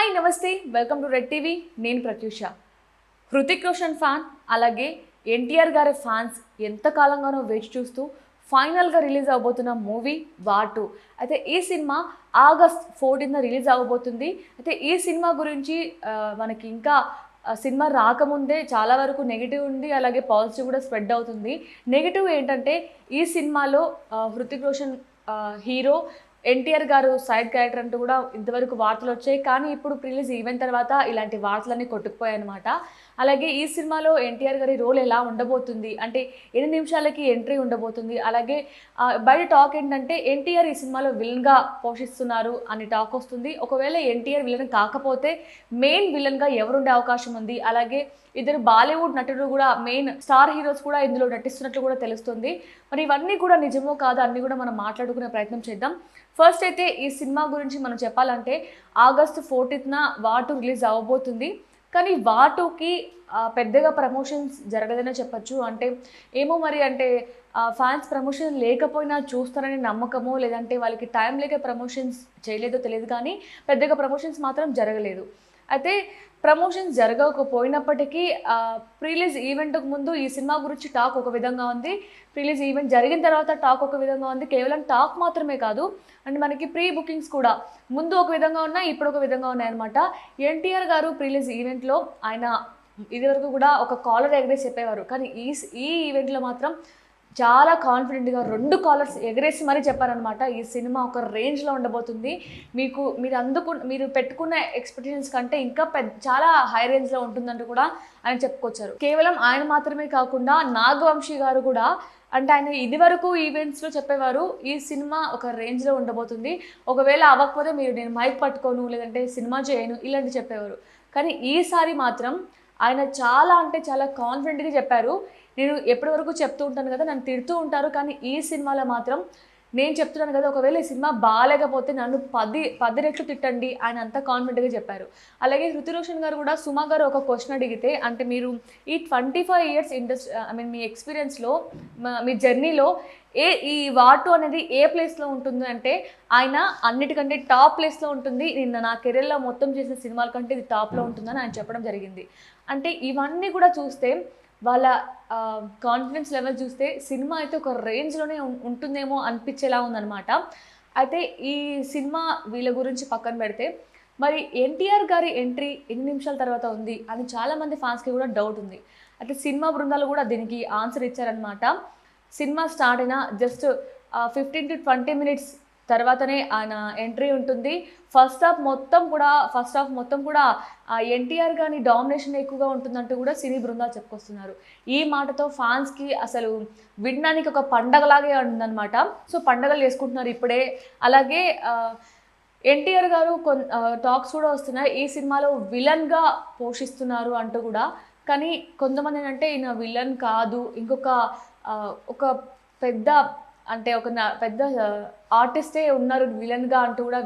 Hi నమస్తే welcome to red TV. నేను Pratyusha. Hrithik Roshan fan, అలాగే ఎన్టీఆర్ గారి ఫ్యాన్స్ ఎంతకాలంగానో వేచి చూస్తూ ఫైనల్గా రిలీజ్ అవబోతున్న మూవీ వార్ 2. అయితే ఈ సినిమా ఆగస్ట్ 14న రిలీజ్ అవ్వబోతుంది. అయితే ఈ సినిమా గురించి మనకి ఇంకా సినిమా రాకముందే చాలా వరకు నెగిటివ్ ఉంది, అలాగే పాజిటివ్ కూడా స్ప్రెడ్ అవుతుంది. నెగిటివ్ ఏంటంటే ఈ సినిమాలో హృతిక్ రోషన్ హీరో, ఎన్టీఆర్ గారు సైడ్ క్యారెక్టర్ అంటూ కూడా ఇంతవరకు వార్తలు వచ్చాయి. కానీ ఇప్పుడు రిలీజ్ ఈవెంట్ తర్వాత ఇలాంటి వార్తలన్నీ కొట్టుకుపోయాయి అనమాట. అలాగే ఈ సినిమాలో ఎన్టీఆర్ గారి రోల్ ఎలా ఉండబోతుంది, అంటే ఎన్ని నిమిషాలకి ఎంట్రీ ఉండబోతుంది, అలాగే బయట టాక్ ఏంటంటే ఎన్టీఆర్ ఈ సినిమాలో విలన్గా పోషిస్తున్నారు అని టాక్ వస్తుంది. ఒకవేళ ఎన్టీఆర్ విలన్ కాకపోతే మెయిన్ విలన్గా ఎవరుండే అవకాశం ఉంది, అలాగే ఇద్దరు బాలీవుడ్ నటుడు కూడా మెయిన్ స్టార్ హీరోస్ కూడా ఇందులో నటిస్తున్నట్లు కూడా తెలుస్తుంది. మరి ఇవన్నీ కూడా నిజమో కాదో అన్నీ కూడా మనం మాట్లాడుకునే ప్రయత్నం చేద్దాం. ఫస్ట్ అయితే ఈ సినిమా గురించి మనం చెప్పాలంటే ఆగస్టు 14న వార్ 2 రిలీజ్ అవ్వబోతుంది. కానీ వార్ 2కి పెద్దగా ప్రమోషన్స్ జరగదనే చెప్పచ్చు. అంటే ఏమో మరి, అంటే ఫ్యాన్స్ ప్రమోషన్ లేకపోయినా చూస్తారని నమ్మకమో, లేదంటే వాళ్ళకి టైం లేక ప్రమోషన్స్ చేయలేదో తెలియదు, కానీ పెద్దగా ప్రమోషన్స్ మాత్రం జరగలేదు. అయితే ప్రమోషన్స్ జరగకపోయినప్పటికీ ప్రీలీజ్ ఈవెంట్కు ముందు ఈ సినిమా గురించి టాక్ ఒక విధంగా ఉంది, ప్రీలీజ్ ఈవెంట్ జరిగిన తర్వాత టాక్ ఒక విధంగా ఉంది. కేవలం టాక్ మాత్రమే కాదు, అండ్ మనకి ప్రీ బుకింగ్స్ కూడా ముందు ఒక విధంగా ఉన్నాయి, ఇప్పుడు ఒక విధంగా ఉన్నాయన్నమాట. ఎన్టీఆర్ గారు ప్రీలీజ్ ఈవెంట్లో ఆయన ఇదివరకు కూడా ఒక కాలర్ ఎగరేసి చెప్పేవారు, కానీ ఈ ఈవెంట్లో మాత్రం చాలా కాన్ఫిడెంట్గా 2 కాలర్స్ ఎగరేసి మరీ చెప్పారనమాట. ఈ సినిమా ఒక రేంజ్లో ఉండబోతుంది, మీరు పెట్టుకున్న ఎక్స్పెక్టేషన్స్ కంటే ఇంకా చాలా హై రేంజ్లో ఉంటుందంటూ కూడా ఆయన చెప్పుకొచ్చారు. కేవలం ఆయన మాత్రమే కాకుండా నాగవంశీ గారు కూడా, అంటే ఆయన ఇదివరకు ఈవెంట్స్లో చెప్పేవారు ఈ సినిమా ఒక రేంజ్లో ఉండబోతుంది, ఒకవేళ అవ్వకపోతే నేను మైక్ పట్టుకోను, లేదంటే సినిమా చేయను, ఇలాంటి చెప్పేవారు. కానీ ఈసారి మాత్రం ఆయన చాలా అంటే చాలా కాన్ఫిడెంట్గా చెప్పారు. నేను ఎప్పటి వరకు చెప్తూ ఉంటాను కదా, నన్ను తిడుతూ ఉంటారు, కానీ ఈ సినిమాలో మాత్రం నేను చెప్తున్నాను కదా, ఒకవేళ ఈ సినిమా బాగాలేకపోతే నన్ను 10 రెట్లు తిట్టండి, ఆయన అంత కాన్ఫిడెంట్గా చెప్పారు. అలాగే హృతిక్ రోషన్ గారు కూడా, సుమా గారు ఒక క్వశ్చన్ అడిగితే, అంటే మీరు ఈ 25 ఇయర్స్ ఇండస్ట్రీ మీ ఎక్స్పీరియన్స్లో, మీ జర్నీలో ఈ వార్ 2 అనేది ఏ ప్లేస్లో ఉంటుంది అంటే, ఆయన అన్నిటికంటే టాప్ ప్లేస్లో ఉంటుంది, నా కెరీర్లో మొత్తం చేసిన సినిమాల కంటే ఇది టాప్లో ఉంటుందని ఆయన చెప్పడం జరిగింది. అంటే ఇవన్నీ కూడా చూస్తే, వాళ్ళ కాన్ఫిడెన్స్ లెవెల్ చూస్తే సినిమా అయితే ఒక రేంజ్లోనే ఉంటుందేమో అనిపించేలా ఉందన్నమాట. అయితే ఈ సినిమా వీళ్ళ గురించి పక్కన పెడితే, మరి ఎన్టీఆర్ గారి ఎంట్రీ ఎన్ని నిమిషాల తర్వాత ఉంది అని చాలామంది ఫ్యాన్స్కి కూడా డౌట్ ఉంది. అయితే సినిమా బృందాలు కూడా దీనికి ఆన్సర్ ఇచ్చారనమాట. సినిమా స్టార్ట్ అయిన జస్ట్ 15 to 20 minutes తర్వాతనే ఆయన ఎంట్రీ ఉంటుంది. ఫస్ట్ హాఫ్ మొత్తం కూడా ఎన్టీఆర్ గారి డామినేషన్ ఎక్కువగా ఉంటుందంటూ కూడా సినీ బృందాలు చెప్పుకొస్తున్నారు. ఈ మాటతో ఫ్యాన్స్కి అసలు వినడానికి ఒక పండగలాగే ఉందన్నమాట. సో పండగలు చేసుకుంటున్నారు ఇప్పుడే. అలాగే ఎన్టీఆర్ గారు టాక్స్ కూడా వస్తున్నాయి, ఈ సినిమాలో విలన్గా పోషిస్తున్నారు అంటూ కూడా. కానీ కొంతమంది ఏంటంటే ఈయన విలన్ కాదు, ఒక పెద్ద పెద్ద ఆర్టిస్టే ఉన్నారు విలన్గా అంటూ కూడా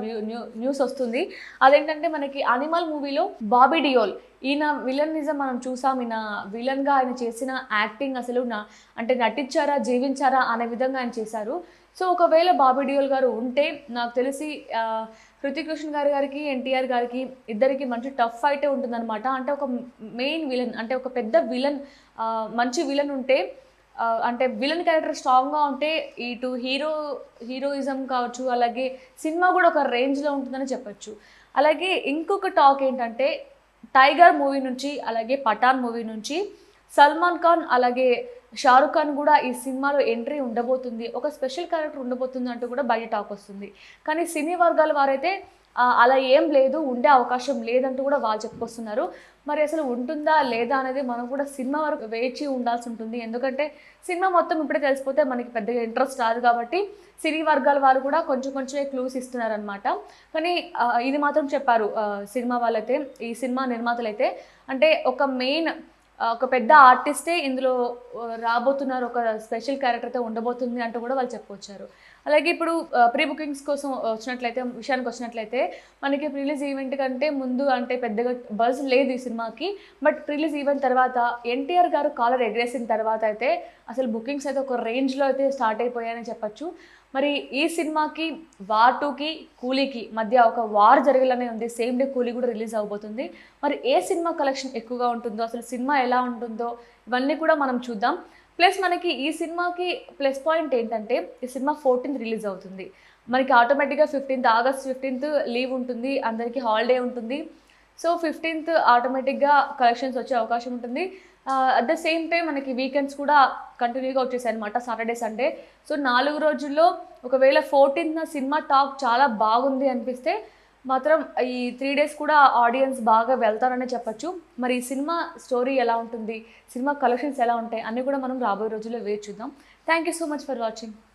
న్యూస్ వస్తుంది. అదేంటంటే మనకి అనిమల్ మూవీలో బాబీ డియోల్, ఈయన విలనిజం మనం చూసాం. ఈయన విలన్గా ఆయన చేసిన యాక్టింగ్ అసలు అంటే నటించారా జీవించారా అనే విధంగా ఆయన చేశారు. సో ఒకవేళ బాబీ డియోల్ గారు ఉంటే నాకు తెలిసి హృతిక్ రోషన్ గారికి ఎన్టీఆర్ గారికి ఇద్దరికి మంచి టఫ్ ఫైటే ఉంటుందన్నమాట. అంటే ఒక మెయిన్ విలన్, అంటే ఒక పెద్ద విలన్, మంచి విలన్ ఉంటే, అంటే విలన్ క్యారెక్టర్ స్ట్రాంగ్గా ఉంటే ఇటు హీరోయిజం కావచ్చు, అలాగే సినిమా కూడా ఒక రేంజ్లో ఉంటుందని చెప్పచ్చు. అలాగే ఇంకొక టాక్ ఏంటంటే, టైగర్ మూవీ నుంచి, అలాగే పఠాన్ మూవీ నుంచి సల్మాన్ ఖాన్ అలాగే షారుఖ్ ఖాన్ కూడా ఈ సినిమాలో ఎంట్రీ ఉండబోతుంది, ఒక స్పెషల్ క్యారెక్టర్ ఉండబోతుంది అంటూ కూడా బయట టాక్ వస్తుంది. కానీ సినీ వర్గాల వారైతే అలా ఏం లేదు, ఉండే అవకాశం లేదంటూ కూడా వాళ్ళు చెప్పుకొస్తున్నారు. మరి అసలు ఉంటుందా లేదా అనేది మనం కూడా సినిమా వరకు వేచి ఉండాల్సి ఉంటుంది. ఎందుకంటే సినిమా మొత్తం ఇప్పుడే తెలిసిపోతే మనకి పెద్దగా ఇంట్రెస్ట్ రాదు, కాబట్టి సినీ వర్గాల వాళ్ళు కూడా కొంచెమే క్లూస్ ఇస్తున్నారనమాట. కానీ ఇది మాత్రం చెప్పారు సినిమా వాళ్ళైతే, ఈ సినిమా నిర్మాతలు అయితే, అంటే ఒక పెద్ద ఆర్టిస్టే ఇందులో రాబోతున్నారు, ఒక స్పెషల్ క్యారెక్టర్తో ఉండబోతుంది అంటూ కూడా వాళ్ళు చెప్పుకొచ్చారు. అలాగే ఇప్పుడు ప్రీ బుకింగ్స్ కోసం విషయానికి వచ్చినట్లయితే మనకి రిలీజ్ ఈవెంట్ కంటే ముందు అంటే పెద్దగా బజ్ లేదు ఈ సినిమాకి. బట్ రిలీజ్ ఈవెంట్ తర్వాత ఎన్టీఆర్ గారు కాలర్ ఎగరేసిన తర్వాత అయితే అసలు బుకింగ్స్ అయితే ఒక రేంజ్లో అయితే స్టార్ట్ అయిపోయాయని చెప్పచ్చు. మరి ఈ సినిమాకి వార్ 2కి కూలీకి మధ్య ఒక వార్ జరగాలనే ఉంది. సేమ్ డే కూలీ కూడా రిలీజ్ అవబోతుంది. మరి ఏ సినిమా కలెక్షన్ ఎక్కువగా ఉంటుందో, అసలు సినిమా ఎలా ఉంటుందో ఇవన్నీ కూడా మనం చూద్దాం. ప్లస్ మనకి ఈ సినిమాకి ప్లస్ పాయింట్ ఏంటంటే ఈ సినిమా 14th రిలీజ్ అవుతుంది. మనకి ఆటోమేటిక్గా ఆగస్ట్ 15th లీవ్ ఉంటుంది, అందరికీ హాలిడే ఉంటుంది. సో 15th ఆటోమేటిక్గా కలెక్షన్స్ వచ్చే అవకాశం ఉంటుంది. అట్ ద సేమ్ టైం మనకి వీకెండ్స్ కూడా కంటిన్యూగా వచ్చేసాయి అనమాట, సాటర్డే సండే. సో 4 రోజుల్లో ఒకవేళ 14th సినిమా టాక్ చాలా బాగుంది అనిపిస్తే మాత్రం ఈ 3 days కూడా ఆడియన్స్ బాగా వెళ్తారనే చెప్పచ్చు. మరి ఈ సినిమా స్టోరీ ఎలా ఉంటుంది, సినిమా కలెక్షన్స్ ఎలా ఉంటాయి అన్నీ కూడా మనం రాబోయే రోజుల్లో వేచి చూద్దాం. Thank you so much for watching.